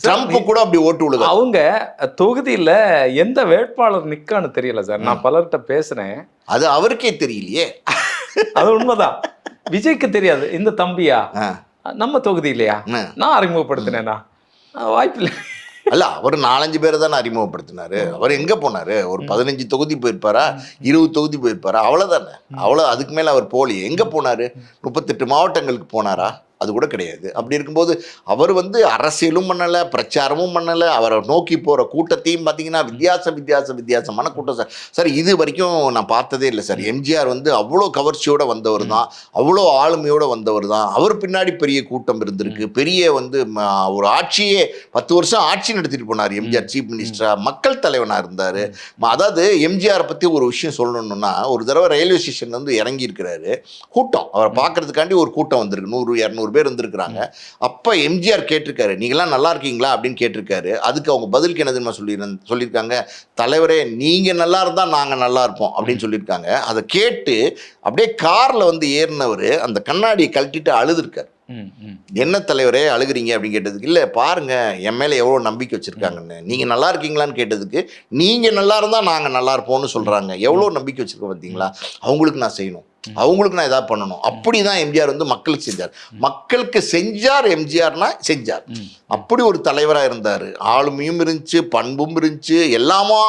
Trump கூட அப்படி ஓட்டு விழுது. அவங்க தொகுதியில எந்த வேட்பாளர் நிக்கான்னு தெரியல சார். நான் பலர்கிட்ட பேசுறேன், அது அவருக்கே தெரியலையே. அது உண்மைதான். விஜய்க்கு தெரியாது இந்த தம்பியா நம்ம தொகுதி இல்லையா, நான் அறிமுகப்படுத்தினேனா, வாய்ப்பில்லை. அல்ல, அவர் 4-5 பேரை தானே அறிமுகப்படுத்தினாரு. அவர் எங்க போனாரு? ஒரு 15 தொகுதி போயிருப்பாரா, 20 தொகுதி போயிருப்பாரா, அவ்வளவுதானே. அதுக்கு மேல அவர் போலியே. எங்க போனாரு? 38 மாவட்டங்களுக்கு போனாரா? அது கூட கிடையாது. அப்படி இருக்கும்போது அவர் அரசியலும் பண்ணலை, பிரச்சாரமும் பண்ணலை. அவரை நோக்கி போகிற கூட்டத்தையும் பார்த்தீங்கன்னா வித்தியாசமான கூட்டம் சார். சார் இது வரைக்கும் நான் பார்த்ததே இல்லை சார். எம்ஜிஆர் அவ்வளோ கவர்ச்சியோடு வந்தவர் தான், அவ்வளோ ஆளுமையோடு வந்தவர் தான். அவர் பின்னாடி பெரிய கூட்டம் இருந்திருக்கு. பெரிய ஒரு ஆட்சியே 10 வருஷம் ஆட்சி நடத்திட்டு போனார் எம்ஜிஆர். சீஃப் மினிஸ்டராக, மக்கள் தலைவனாக இருந்தார். அதாவது எம்ஜிஆரை பற்றி ஒரு விஷயம் சொல்லணும்னா, ஒரு தடவை ரயில்வே ஸ்டேஷன்ல இறங்கி இருக்கிறாரு. கூட்டம் அவரை பார்க்கறதுக்காண்டி ஒரு கூட்டம் வந்திருக்கு. 100-200 பேர் இருந்திருக்கிறாங்க. அப்ப எம்ஜிஆர் கேட்டிருக்காரு, நீங்களாம் நல்லா இருக்கீங்களா அப்படின்னு கேட்டிருக்காரு. அதுக்கு அவங்க பதிலுக்கு என்ன தெரியுமா சொல்லியிருக்காங்க? தலைவரே, நீங்க நல்லா இருந்தா நாங்க நல்லா இருப்போம் அப்படின்னு சொல்லியிருக்காங்க. அதை கேட்டு அப்படியே கார்ல ஏறினவர் அந்த கண்ணாடியை கழட்டிட்டு அழுதுருக்காரு. என்ன தலைவரே அழுகுறீங்க அப்படின்னு கேட்டதுக்கு, இல்லை பாருங்க என் மேலே எவ்வளோ நம்பிக்கை வச்சுருக்காங்கன்னு. நீங்கள் நல்லா இருக்கீங்களான்னு கேட்டதுக்கு, நீங்கள் நல்லா இருந்தால் நாங்கள் நல்லா இருப்போம்னு சொல்கிறாங்க. எவ்வளோ நம்பிக்கை வச்சுருக்கோம் பார்த்தீங்களா? அவங்களுக்கு நான் செய்யணும், அவங்களுக்கு நான் எதாவது பண்ணணும். அப்படிதான் எம்ஜிஆர் மக்களுக்கு செஞ்சார். மக்களுக்கு செஞ்சார் எம்ஜிஆர்னா செஞ்சார். அப்படி ஒரு தலைவராக இருந்தார். ஆளுமையும் இருந்துச்சு, பண்பும் இருந்துச்சு, எல்லாமா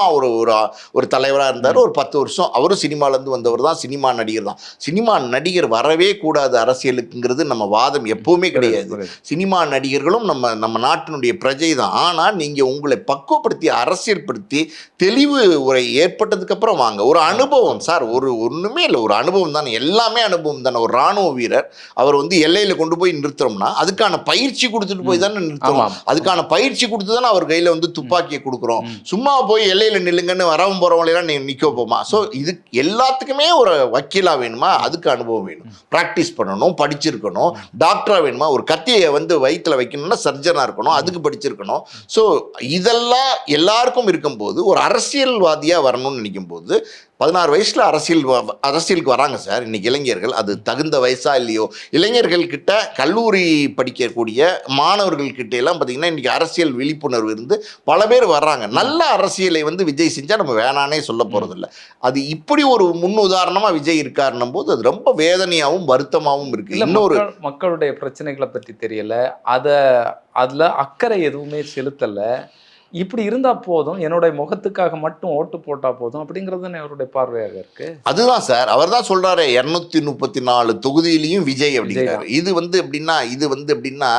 ஒரு தலைவராக இருந்தார். ஒரு 10 வருஷம் அவரும் சினிமாலேருந்து வந்தவர் தான், சினிமா நடிகர் தான். சினிமா நடிகர் வரவே கூடாது அரசியலுக்குங்கிறது நம்ம வாதம் எப்பவுமே கிடையாது. சினிமா நடிகர்களும் நம்ம நாட்டினுடைய பிரஜை தான். ஆனால் நீங்கள் உங்களை பக்குவப்படுத்தி அரசியல்படுத்தி தெளிவு உரை ஏற்பட்டதுக்கு அப்புறம் வாங்க. ஒரு அனுபவம் சார், ஒன்றுமே இல்லை, ஒரு அனுபவம் தானே, எல்லாமே அனுபவம் தானே. ஒரு ராணுவ வீரர் அவர் எல்லையில் கொண்டு போய் நிறுத்துறோம்னா அதுக்கான பயிற்சி கொடுத்துட்டு போய் தானே நிறுத்துறோம். அதுக்கான பயிற்சி கொடுத்து தானே அவர் கையில் துப்பாக்கியை கொடுக்குறோம். சும்மா போய் எல்லையில் நில்லுங்கன்னு வரவும் போறவங்களெல்லாம் நீ நிற்க வைப்போமா? ஸோ இது எல்லாத்துக்குமே ஒரு வக்கீலா வேணுமா? அதுக்கு அனுபவம் வேணும், ப்ராக்டிஸ் பண்ணணும், படிச்சிருக்கணும். டாக்டரா வேணுமா? ஒரு கத்தியை வயிற்றுல வைக்கணும்னா சர்ஜனா இருக்கணும், அதுக்கு படிச்சிருக்கணும். ஸோ இதெல்லாம் எல்லாருக்கும் இருக்கும்போது ஒரு அரசியல்வாதியா வரணும்னு நினைக்கும் போது 16 வயசுல அரசியலுக்கு வராங்க சார் இன்னைக்கு இளைஞர்கள். அது தகுந்த வயசா இல்லையோ, இளைஞர்கள் கிட்ட, கல்லூரி படிக்கக்கூடிய மாணவர்கள் கிட்ட எல்லாம் பார்த்தீங்கன்னா இன்னைக்கு அரசியல் விழிப்புணர்வு இருந்து பல பேர் வர்றாங்க. நல்ல அரசியலை விஜய் செஞ்சா நம்ம வேணானே சொல்ல போறதில்லை. அது இப்படி ஒரு முன் உதாரணமா விஜய் இருக்காருன்னும் போது அது ரொம்ப வேதனையாகவும் வருத்தமாகவும் இருக்கு. இன்னொரு மக்களுடைய பிரச்சனைகளை பற்றி தெரியல, அதுல அக்கறை எதுவுமே செலுத்தல. இப்படி இருந்தா போதும், என்னுடைய முகத்துக்காக மட்டும் ஓட்டு போட்டா போதும் அப்படிங்கிறது தானே அவருடைய பார்வையாக இருக்கு. அதுதான் சார், அவர் தான் சொல்றாரு 234 தொகுதியிலையும் விஜய் அப்படிங்கிறாரு. இது எப்படின்னா எப்படின்னா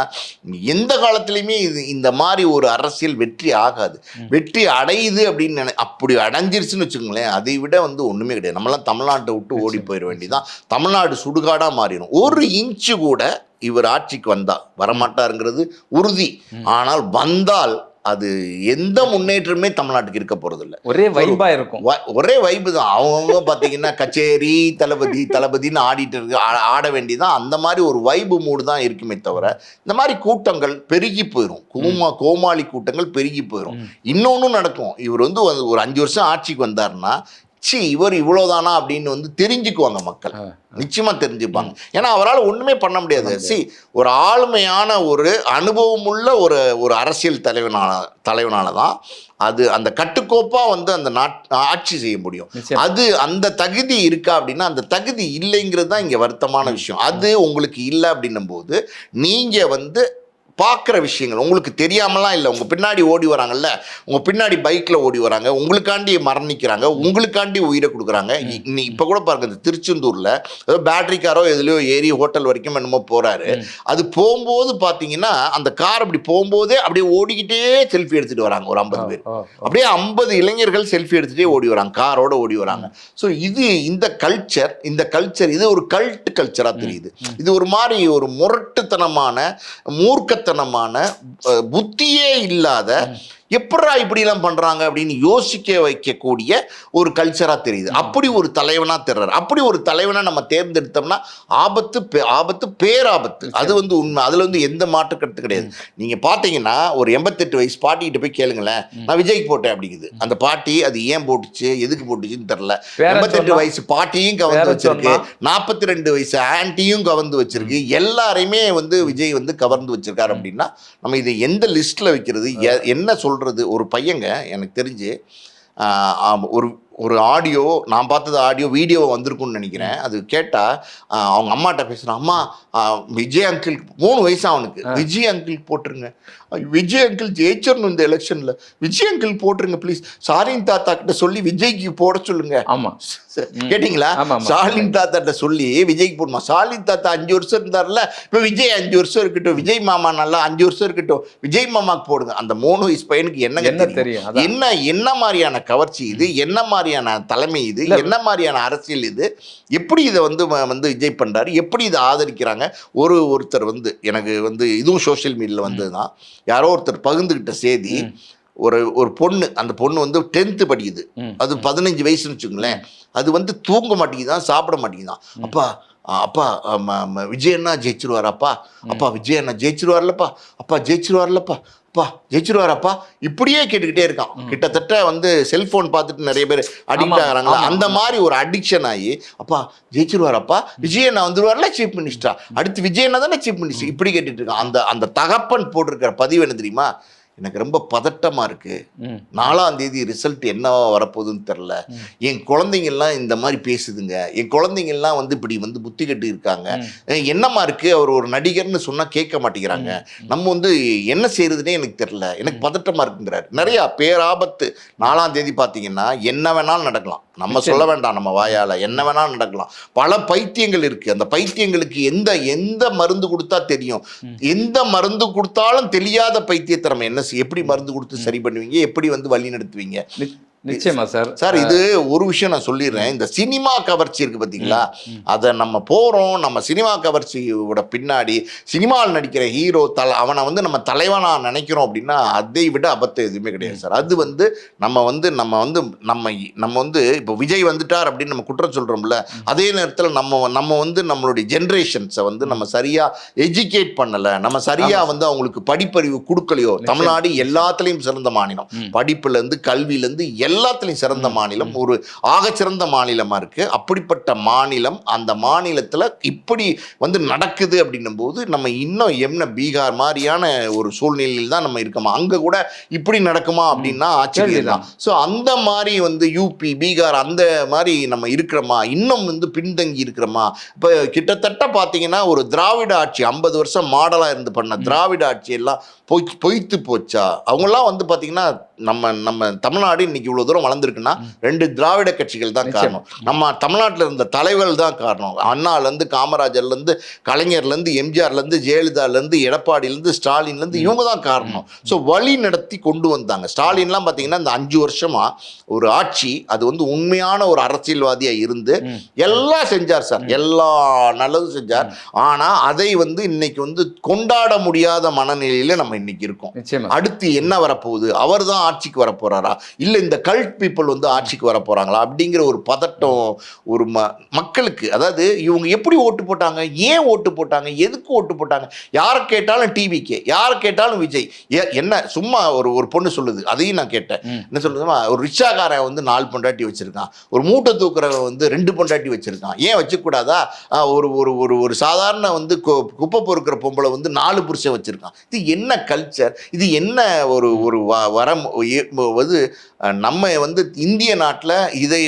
எந்த காலத்திலையுமே இந்த மாதிரி ஒரு அரசியல் வெற்றி ஆகாது. வெற்றி அடையுது அப்படின்னு அப்படி அடைஞ்சிருச்சுன்னு வச்சுக்கோங்களேன், அதை விட ஒண்ணுமே கிடையாது. நம்மளாம் தமிழ்நாட்டை விட்டு ஓடி போயிட வேண்டியதான். தமிழ்நாடு சுடுகாடா மாறிடும். ஒரு இன்ச்சு கூட இவர் ஆட்சிக்கு வந்தா வரமாட்டாருங்கிறது உறுதி. ஆனால் வந்தால் அது எந்த முன்னேற்றமே தமிழ்நாட்டுக்கு இருக்க போறது இல்லை. ஒரே வைபா இருக்கும், ஒரே வைப்பு தான். அவங்க பார்த்தீங்கன்னா கச்சேரி தளபதின்னு ஆடிட்டு இருக்கு, ஆட வேண்டியதான். அந்த மாதிரி ஒரு வைப்பு மூடு தான் இருக்குமே தவிர இந்த மாதிரி கூட்டங்கள் பெருகி போயிடும். கோமாளி கூட்டங்கள் பெருகி போயிடும். இன்னொன்னும் நடக்கும். இவர் ஒரு 5 வருஷம் ஆட்சிக்கு வந்தாருன்னா இவர் இவ்வளவுதானா அப்படின்னு தெரிஞ்சுக்குவாங்க மக்கள். நிச்சயமா தெரிஞ்சுப்பாங்க. ஏன்னா அவரால் ஒண்ணுமே பண்ண முடியாது. ஒரு ஆளுமையான ஒரு அனுபவம் உள்ள ஒரு அரசியல் தலைவனால தான் அந்த கட்டுக்கோப்பா அந்த ஆட்சி செய்ய முடியும். அது அந்த தகுதி இருக்கா அப்படின்னா அந்த தகுதி இல்லைங்கிறது தான் இங்க வருத்தமான விஷயம். அது உங்களுக்கு இல்லை அப்படின்னும் போது நீங்க பார்க்குற விஷயங்கள் உங்களுக்கு தெரியாமலாம் இல்லை. உங்கள் பின்னாடி ஓடி வராங்கல்ல, உங்கள் பின்னாடி பைக்கில் ஓடி வராங்க, உங்களுக்காண்டி மரணிக்கிறாங்க, உங்களுக்காண்டி உயிரை கொடுக்குறாங்க. இப்போ கூட பாருங்க, இந்த திருச்செந்தூரில் ஏதோ பேட்டரி காரோ எதுலையோ ஏறி ஹோட்டல் வரைக்கும் என்னமோ போகிறாரு. அது போகும்போது பார்த்தீங்கன்னா அந்த கார் அப்படி போகும்போதே அப்படியே ஓடிக்கிட்டே செல்ஃபி எடுத்துகிட்டு வராங்க. ஒரு 50 பேர் அப்படியே 50 இளைஞர்கள் செல்ஃபி எடுத்துகிட்டே ஓடி வராங்க, காரோட ஓடி வராங்க. ஸோ இந்த கல்ச்சர் இது ஒரு கல்ட் கல்ச்சராக தெரியுது. இது ஒரு மாதிரி ஒரு முரட்டுத்தனமான மூர்க்கத்தனமான புத்தியே இல்லாத எப்படா இப்படிலாம் பண்றாங்க அப்படின்னு யோசிக்க வைக்கக்கூடிய ஒரு கல்ச்சரா தெரியுது. அப்படி ஒரு தலைவனா தெரிறாரு. அப்படி ஒரு தலைவனை நம்ம தேர்ந்தெடுத்தோம்னா ஆபத்து பேராபத்து. அது வந்து உண்மை. அதுல வந்து எந்த மாற்று கருத்து கிடையாது. நீங்க பாத்தீங்கன்னா ஒரு 88 வயசு பாட்டிகிட்ட போய் கேளுங்களேன், நான் விஜய்க்கு போட்டேன் அப்படிங்குது. அந்த பாட்டி அது ஏன் போட்டுச்சு, எதுக்கு போட்டுச்சுன்னு தெரியல. 88 வயசு பாட்டியும் கவர்ந்து வச்சிருக்கு, 42 வயசு ஆன்டியும் கவர்ந்து வச்சிருக்கு, எல்லாரையுமே வந்து விஜய் வந்து கவர்ந்து வச்சிருக்காரு. அப்படின்னா நம்ம இதை எந்த லிஸ்ட்ல வைக்கிறது, என்ன சொல்றது? ஒரு பையங்க எனக்கு தெரிஞ்சு ஒரு ஒரு ஆடியோ, நான் பார்த்தது ஆடியோ வீடியோ வந்திருக்கும்னு நினைக்கிறேன். அது கேட்டால் அவங்க அம்மாட்ட பேசுகிறான், அம்மா விஜய் அங்கிள் 3 வயசு அவனுக்கு, விஜய் அங்கிள் போட்டுருங்க, விஜய் அங்கிள் ஜெயிச்சிடணும் இந்த எலெக்ஷனில், விஜய் அங்கிள் போட்டுருங்க ப்ளீஸ், ஸ்டாலின் தாத்தா கிட்ட சொல்லி விஜய்க்கு போட சொல்லுங்க. ஆமாம், கேட்டிங்களா? ஸ்டாலின் தாத்தாட்ட சொல்லி விஜய்க்கு போடுமா. ஸ்டாலின் தாத்தா 5 வருஷம் இருந்தார்ல, இப்போ விஜய் 5 வருஷம் இருக்கட்டும், விஜய் மாமா நல்லா 5 வருஷம் இருக்கட்டும், விஜய் மாமாக்கு போடுங்க. அந்த 3 வயசு பையனுக்கு என்ன தெரியும்? என்ன மாதிரியான கவர்ச்சி இது, என்ன மாதிரியான தலைமை இது, என்ன மாதிரியான அரசியல் இது, எப்படி இதை வந்து விஜய் பண்றாரு, எப்படி இதை ஆதரிக்கிறாங்க. ஒருத்தர் வந்து எனக்கு வந்து இதுவும் சோசியல் மீடியாவில் வந்ததுதான், யாரோ ஒருத்தர் பகிர்ந்துகிட்ட செய்தி, ஒரு பொண்ணு, அந்த பொண்ணு வந்து 10th படிக்குது, அது 15 வயசுன்னு வச்சுங்களேன், அது வந்து தூங்க மாட்டேங்குதான், சாப்பிட மாட்டேங்குதான். அப்பா விஜய் அண்ணா ஜெயிச்சிருவாராப்பா, அப்பா விஜய் அண்ணா ஜெயிச்சிருவார்லப்பா, அப்பா ஜெயிச்சிருவார்லப்பா, அப்பா ஜெயிச்சிருவாரப்பா, இப்படியே கேட்டுக்கிட்டே இருக்கான். கிட்டத்தட்ட வந்து செல்போன் பார்த்துட்டு நிறைய பேர் அடிக்ட் ஆகிறாங்களா, அந்த மாதிரி ஒரு அடிக்ஷன் ஆகி, அப்பா ஜெயிச்சிருவாரப்பா, விஜய் அண்ணா வந்துருவார்ல சீஃப் மினிஸ்டரா, அடுத்து விஜய் அண்ணா தானே சீஃப் மினிஸ்டர், இப்படி கேட்டுட்டு இருக்கான். அந்த தகப்பன் போட்டிருக்கிற பதிவு என்ன தெரியுமா? எனக்கு ரொம்ப பதட்டமாக இருக்குது, 4ஆம் தேதி ரிசல்ட் என்னவா வரப்போகுதுன்னு தெரில, என் குழந்தைங்கள்லாம் இந்த மாதிரி பேசுதுங்க, என் குழந்தைங்கள்லாம் வந்து இப்படி வந்து புத்தி கட்டு இருக்காங்க, என்னமா இருக்குது, அவர் ஒரு நடிகர்னு சொன்னால் கேட்க மாட்டேங்கிறாங்க, நம்ம வந்து என்ன செய்யறதுனே எனக்கு தெரில, எனக்கு பதட்டமாக இருக்குங்கிறாரு. நிறையா பேராபத்து. 4ஆம் தேதி பார்த்தீங்கன்னா என்ன வேணாலும் நடக்கலாம், நம்ம சொல்ல வேண்டாம், நம்ம வாயால் என்ன வேணாலும் நடக்கலாம். பல பைத்தியங்கள் இருக்குது, அந்த பைத்தியங்களுக்கு எந்த மருந்து கொடுத்தா தெரியும், எந்த மருந்து கொடுத்தாலும் தெரியாத பைத்தியத்தை நம்ம என்ன எப்படி மருந்து கொடுத்து சரி பண்ணுவீங்க, எப்படி வந்து வழி நடத்துவீங்க? நிச்சயமா சார். இது ஒரு விஷயம் நான் சொல்லிடுறேன், இந்த சினிமா கவர்ச்சி இருக்கு பார்த்தீங்களா, அதை நம்ம போகிறோம், நம்ம சினிமா கவர்ச்சியோட பின்னாடி சினிமாவில் நடிக்கிற ஹீரோ அவனை வந்து நம்ம தலைவனாக நினைக்கிறோம் அப்படின்னா அதை விட அபத்தம் எதுவுமே கிடையாது சார். அது வந்து நம்ம வந்து இப்போ விஜய் வந்துட்டார் அப்படின்னு நம்ம குற்றம் சொல்கிறோம்ல, அதே நேரத்தில் நம்ம வந்து நம்மளுடைய ஜென்ரேஷன்ஸை வந்து நம்ம சரியாக எஜுகேட் பண்ணலை, நம்ம சரியாக வந்து அவங்களுக்கு படிப்பறிவு கொடுக்கலையோ. தமிழ்நாடு எல்லாத்துலேயும் சிறந்த மாநிலம், படிப்புலேருந்து கல்வியிலேருந்து எல்லாத்துலேயும் சிறந்த மாநிலம், ஒரு ஆகச்சிறந்த மாநிலமாக இருக்குது. அப்படிப்பட்ட மாநிலம், அந்த மாநிலத்தில் இப்படி வந்து நடக்குது அப்படின்னும் போது நம்ம இன்னும் என்ன பீகார் மாதிரியான ஒரு சூழ்நிலையில் தான் நம்ம இருக்கோமா, அங்கே கூட இப்படி நடக்குமா அப்படின்னா ஆச்சரியம் தான். ஸோ அந்த மாதிரி வந்து யூபி பீகார் அந்த மாதிரி நம்ம இருக்கிறோமா, இன்னும் வந்து பின்தங்கி இருக்கிறோமா? இப்போ கிட்டத்தட்ட பார்த்தீங்கன்னா ஒரு திராவிட ஆட்சி 50 வருஷம் மாடலாக இருந்து பண்ண திராவிட ஆட்சி எல்லாம் பொய்த்து போச்சா? அவங்கெல்லாம் வந்து பார்த்தீங்கன்னா நம்ம தமிழ்நாடு இன்னைக்கு இவ்வளோ தூரம் வளர்ந்துருக்குன்னா 2 திராவிட கட்சிகள் தான் காரணம். நம்ம தமிழ்நாட்டில் இருந்த தலைவர்கள் தான் காரணம். அண்ணாலேருந்து காமராஜர்லேருந்து கலைஞர்லேருந்து எம்ஜிஆர்லேருந்து ஜெயலலிதாலேருந்து எடப்பாடியிலேருந்து ஸ்டாலின்லேருந்து இவங்க தான் காரணம். ஸோ வழி நடத்தி கொண்டு வந்தாங்க. ஸ்டாலின்லாம் பார்த்தீங்கன்னா இந்த 5 வருஷமா ஒரு ஆட்சி, அது வந்து உண்மையான ஒரு அரசியல்வாதியாக இருந்து எல்லாம் செஞ்சார் சார், எல்லா நல்லதும் செஞ்சார். ஆனால் அதை வந்து இன்னைக்கு வந்து கொண்டாட முடியாத மனநிலையில் நம்ம இன்னைக்கு இருக்கோம். அடுத்து என்ன வரப்போகுது, அவர் தான் ஆட்சிக்கு வர போறாரா, இல்ல இந்த கல்ட் பீப்புள் வந்து ஆட்சிக்கு வர போறாங்களா அப்படிங்கிற ஒரு பதட்டம் ஒரு மக்களுக்கு. அதாவது இவங்க எப்படி ஓட்டு போட்டாங்க, ஏன் ஓட்டு போட்டாங்க, எதுக்கு ஓட்டு போட்டாங்க, யாரை கேட்டாலும் டிவிக்கே, யாரை கேட்டாலும் விஜய். என்ன சும்மா ஒரு பொண்ணு சொல்லுது, அதையும் நான் கேட்டேன், என்ன சொல்லுதுமா, ஒரு ரிக்ஷாக்காரன் வந்து 4 பொண்டாட்டி வச்சிருக்கான், ஒரு மூட்டை தூக்குறவன் வந்து 2 பொண்டாட்டி வச்சிருக்கான், ஏன் வச்சுக்கூடாதா? ஒரு சாதாரண வந்து குப்பை பொறுக்கிற பொம்பளை வந்து 4 புருஷன் வச்சிருக்கான். இது என்ன கல்ச்சர், இது என்ன ஒரு வரம்? நம்ம வந்து இந்திய நாட்டில் இதை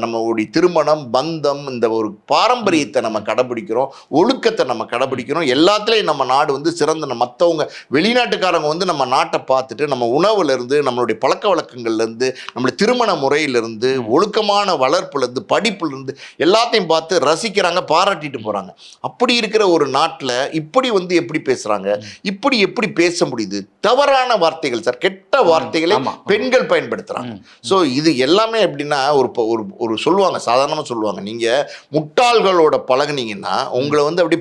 நம்மளுடைய திருமணம் பந்தம் இந்த ஒரு பாரம்பரியத்தை நம்ம கடைபிடிக்கிறோம், ஒழுக்கத்தை நம்ம கடைபிடிக்கிறோம், எல்லாத்துலேயும் நம்ம நாடு வந்து சிறந்த. மற்றவங்க வெளிநாட்டுக்காரங்க வந்து நம்ம நாட்டை பார்த்துட்டு நம்ம உணவுலேருந்து நம்மளுடைய பழக்க வழக்கங்கள்லேருந்து நம்மளுடைய திருமண முறையிலேருந்து ஒழுக்கமான வளர்ப்புலேருந்து படிப்புலேருந்து எல்லாத்தையும் பார்த்து ரசிக்கிறாங்க, பாராட்டிட்டு போகிறாங்க. அப்படி இருக்கிற ஒரு நாட்டில் இப்படி வந்து எப்படி பேசுகிறாங்க, இப்படி எப்படி பேச முடியுது? தவறான வார்த்தைகள் சார், கெட்ட வார்த்தைகளை பெண்கள் பயன்படுத்துறாங்க. ஸோ இது எல்லாமே எப்படின்னா ஒரு சொல்லுவாங்க, சாதாரணமாக சொல்லுவாங்க, நீங்கள் முட்டாள்களோட பழகுனீங்கன்னா உங்களை வந்து அப்படி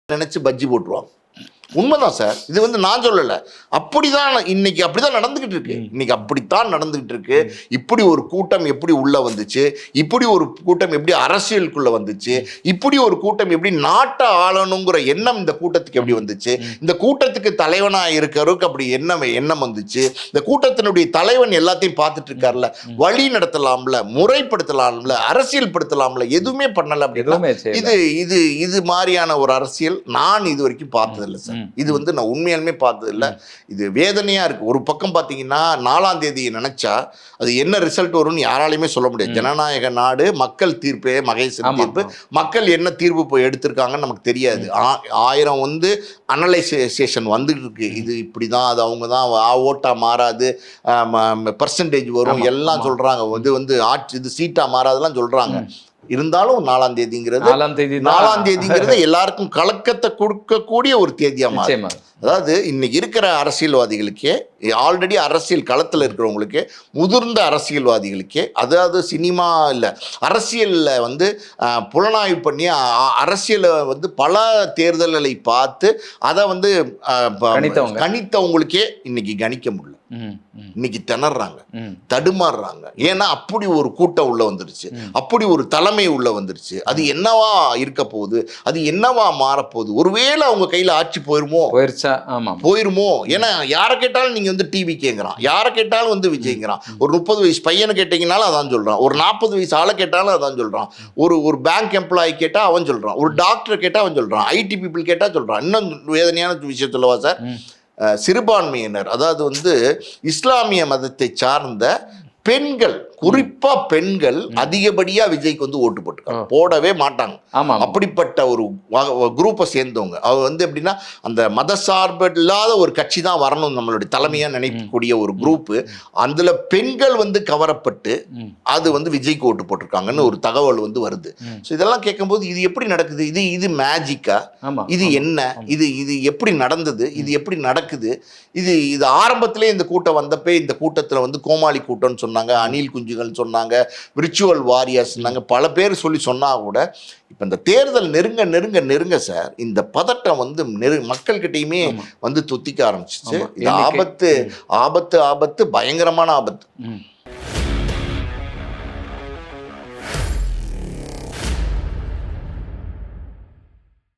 நினைச்சு பஜ்ஜி போட்டுருவாங்க. உண்மைதான் சார். இது வந்து நான் சொல்லலை, அப்படிதான் இன்னைக்கு அப்படிதான் நடந்துகிட்டு இருக்கு. இன்னைக்கு அப்படித்தான் நடந்துகிட்டு இருக்கு. இப்படி ஒரு கூட்டம் எப்படி உள்ள வந்துச்சு, இப்படி ஒரு கூட்டம் எப்படி அரசியலுக்குள்ள வந்துச்சு, இப்படி ஒரு கூட்டம் எப்படி நாட்டை ஆளணுங்கிற எண்ணம் இந்த கூட்டத்துக்கு எப்படி வந்துச்சு, இந்த கூட்டத்துக்கு தலைவனா இருக்கிறவருக்கு அப்படி எண்ணம் வந்துச்சு, இந்த கூட்டத்தினுடைய தலைவன் எல்லாத்தையும் பார்த்துட்டு இருக்காருல, வழி நடத்தலாம்ல, முறைப்படுத்தலாம்ல, அரசியல் படுத்தலாம்ல, எதுவுமே பண்ணல. இது இது இது மாதிரியான ஒரு அரசியல் நான் இது வரைக்கும் பார்த்ததில்லை சார். இது வந்து நான் உண்மையாலுமே பார்த்ததில்லை. இது வேதனையா இருக்கு. ஒரு பக்கம் பார்த்தீங்கன்னா 4ஆம் தேதியை நினைச்சா அது என்ன ரிசல்ட் வரும்னு யாராலையுமே சொல்ல முடியாது. ஜனநாயக நாடு, மக்கள் தீர்ப்பே மகேசன் தீர்ப்பு. மக்கள் என்ன தீர்ப்பு போய் எடுத்திருக்காங்கன்னு நமக்கு தெரியாது. 1000 வந்து அனலைசேஷன் வந்துட்டு இருக்கு. இது இப்படிதான், அது அவங்க தான், ஓட்டா மாறாது, பர்சன்டேஜ் வரும் எல்லாம் சொல்றாங்க. இது வந்து ஆட்சி, இது சீட்டா மாறாதுலாம் சொல்றாங்க. இருந்தாலும் 4ஆம் தேதிங்கிறது எல்லாருக்கும் கலக்கத்தை கொடுக்கக்கூடிய ஒரு தேதியா மாறும். அதாவது இன்னைக்கு இருக்கிற அரசியல்வாதிகளுக்கே, ஆல்ரெடி அரசியல் களத்தில் இருக்கிறவங்களுக்கே, முதிர்ந்த அரசியல்வாதிகளுக்கே, அதாவது சினிமா இல்லை அரசியலில் வந்து புலனாய்வு பண்ணி அரசியலை வந்து பல தேர்தல்களை பார்த்து அதை வந்து கணித்தவங்களுக்கே இன்னைக்கு கணிக்க முடியல. இன்னைக்கு திணறாங்க, தடுமாறுறாங்க. ஏன்னா அப்படி ஒரு கூட்டம் உள்ள வந்துருச்சு, அப்படி ஒரு தலைமை உள்ள வந்துருச்சு. அது என்னவா இருக்க போகுது, அது என்னவா மாறப்போகுது, ஒருவேளை அவங்க கையில ஆட்சி போயிருமோ. ஏன்னா யாரை கேட்டாலும் நீங்க வந்து டிவி கேட்குறான், யாரை கேட்டாலும் வந்து விஜய்ங்கிறான். ஒரு 30 வயசு பையனை கேட்டீங்கனாலும் அதான் சொல்றான், ஒரு 40 வயசு ஆளை கேட்டாலும் அதான் சொல்றான், ஒரு பேங்க் எம்ப்ளாயி கேட்டா அவன் சொல்றான், ஒரு டாக்டர் கேட்டா அவன் சொல்றான், ஐடி பீப்புள் கேட்டா சொல்றான். இன்னும் வேதனையான விஷயம் சொல்லவா சார், சிறுபான்மையினர், அதாவது வந்து இஸ்லாமிய மதத்தை சார்ந்த பெண்கள், குறிப்பா பெண்கள் அதிகப்படியா விஜய்க்கு வந்து ஓட்டு போட்டுருக்காங்க. போடவே மாட்டாங்க. அப்படிப்பட்ட ஒரு குரூப்பை சேர்ந்தவங்க. அவங்க வந்து எப்படின்னா அந்த மத சார்பு இல்லாத ஒரு கட்சி தான் வரணும் நம்மளுடைய தலைமையா நினைக்கக்கூடிய ஒரு குரூப்பு. அதுல பெண்கள் வந்து கவரப்பட்டு அது வந்து விஜய்க்கு ஓட்டு போட்டிருக்காங்கன்னு ஒரு தகவல் வந்து வருது. ஸோ இதெல்லாம் கேட்கும்போது இது எப்படி நடக்குது, இது மேஜிக்கா, இது என்ன, இது எப்படி நடந்தது, இது எப்படி நடக்குது, இது ஆரம்பத்திலே இந்த கூட்டம் வந்தப்பே இந்த கூட்டத்தில் வந்து கோமாளி கூட்டம்னு சொன்னாங்க, அணில் குஞ்சுகள் சொன்னாங்க, விர்ச்சுவல் வாரியர்ஸ் சொன்னாங்க, பல பேர் சொன்னா கூட இப்போ இந்த தேர்தல் நெருங்க சார், இந்த பதட்டம் வந்து மக்கள்கிட்டையுமே வந்து தொத்திக்க ஆரம்பிச்சிச்சு. இது ஆபத்து, பயங்கரமான ஆபத்து.